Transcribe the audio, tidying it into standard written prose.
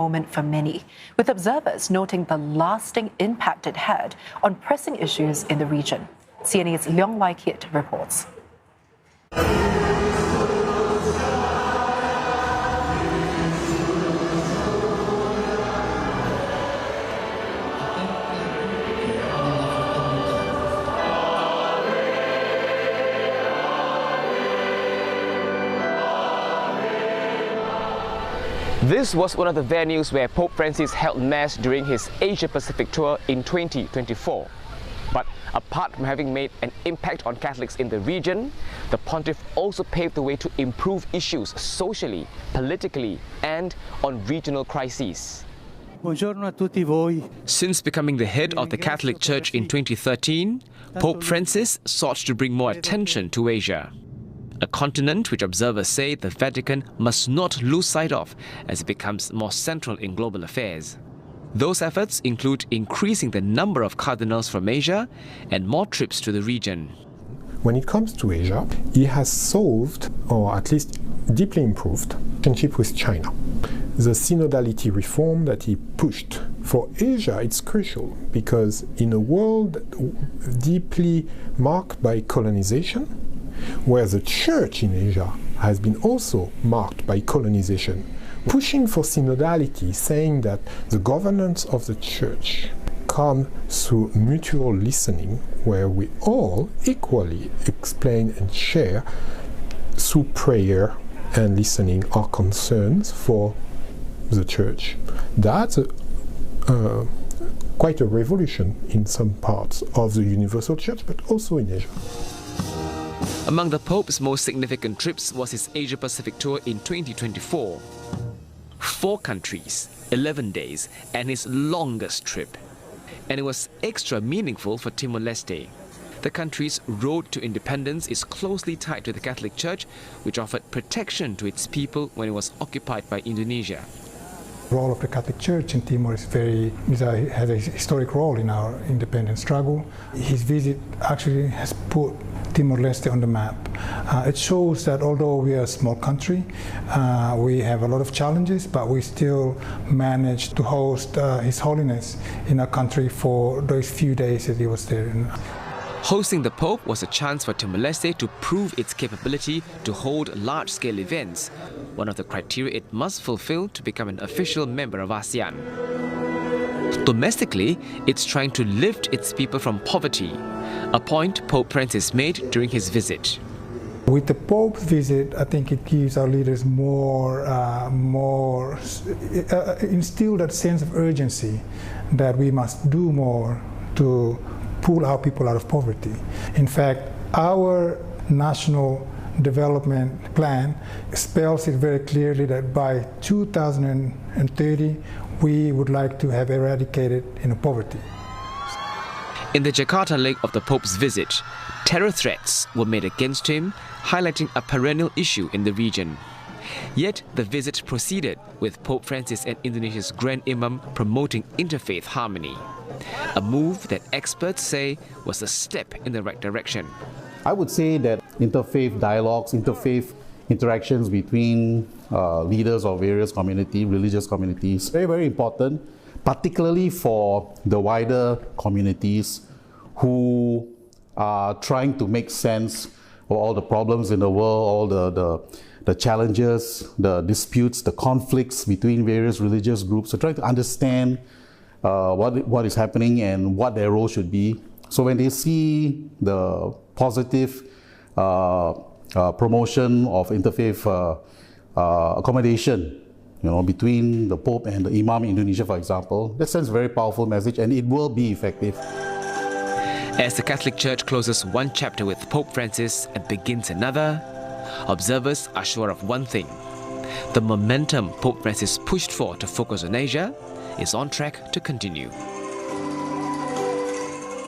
moment for many, with observers noting the lasting impact it had on pressing issues in the region. CNA's Leong reports. This was one of the venues where Pope Francis held Mass during his Asia-Pacific tour in 2024. But apart from having made an impact on Catholics in the region, the pontiff also paved the way to improve issues socially, politically, and on regional crises. Buongiorno a tutti voi. Since becoming the head of the Catholic Church in 2013, Pope Francis sought to bring more attention to Asia, a continent which observers say the Vatican must not lose sight of as it becomes more central in global affairs. Those efforts include increasing the number of cardinals from Asia and more trips to the region. When it comes to Asia, he has solved, or at least deeply improved, relationship with China. The synodality reform that he pushed for Asia, it's crucial because in a world deeply marked by colonization, where the church in Asia has been also marked by colonization, pushing for synodality, saying that the governance of the church comes through mutual listening, where we all equally explain and share through prayer and listening our concerns for the church. That's quite a revolution in some parts of the universal church, but also in Asia. Among the Pope's most significant trips was his Asia-Pacific tour in 2024. 4 countries, 11 days, and his longest trip. And it was extra meaningful for Timor-Leste. The country's road to independence is closely tied to the Catholic Church, which offered protection to its people when it was occupied by Indonesia. The role of the Catholic Church in Timor has a historic role in our independence struggle. His visit actually has put Timor-Leste on the map. It shows that although we are a small country, we have a lot of challenges, but we still managed to host His Holiness in our country for those few days that he was there. Hosting the Pope was a chance for Timor-Leste to prove its capability to hold large-scale events, one of the criteria it must fulfill to become an official member of ASEAN. Domestically, it's trying to lift its people from poverty, a point Pope Francis made during his visit. With the Pope's visit, I think it gives our leaders instill that sense of urgency that we must do more to pull our people out of poverty. In fact, our national development plan spells it very clearly that by 2030, we would like to have eradicated poverty. In the Jakarta leg of the Pope's visit, terror threats were made against him, highlighting a perennial issue in the region. Yet the visit proceeded with Pope Francis and Indonesia's Grand Imam promoting interfaith harmony, a move that experts say was a step in the right direction. I would say that interfaith dialogues, interfaith interactions between leaders of various communities, religious communities, very, very important, particularly for the wider communities who are trying to make sense of all the problems in the world, all the challenges, the disputes, the conflicts between various religious groups. So trying to understand what is happening and what their role should be. So when they see the positive promotion of interfaith accommodation, between the Pope and the Imam in Indonesia, for example, that sends a very powerful message, and it will be effective. As the Catholic Church closes one chapter with Pope Francis and begins another, observers are sure of one thing: the momentum Pope Francis pushed for to focus on Asia is on track to continue.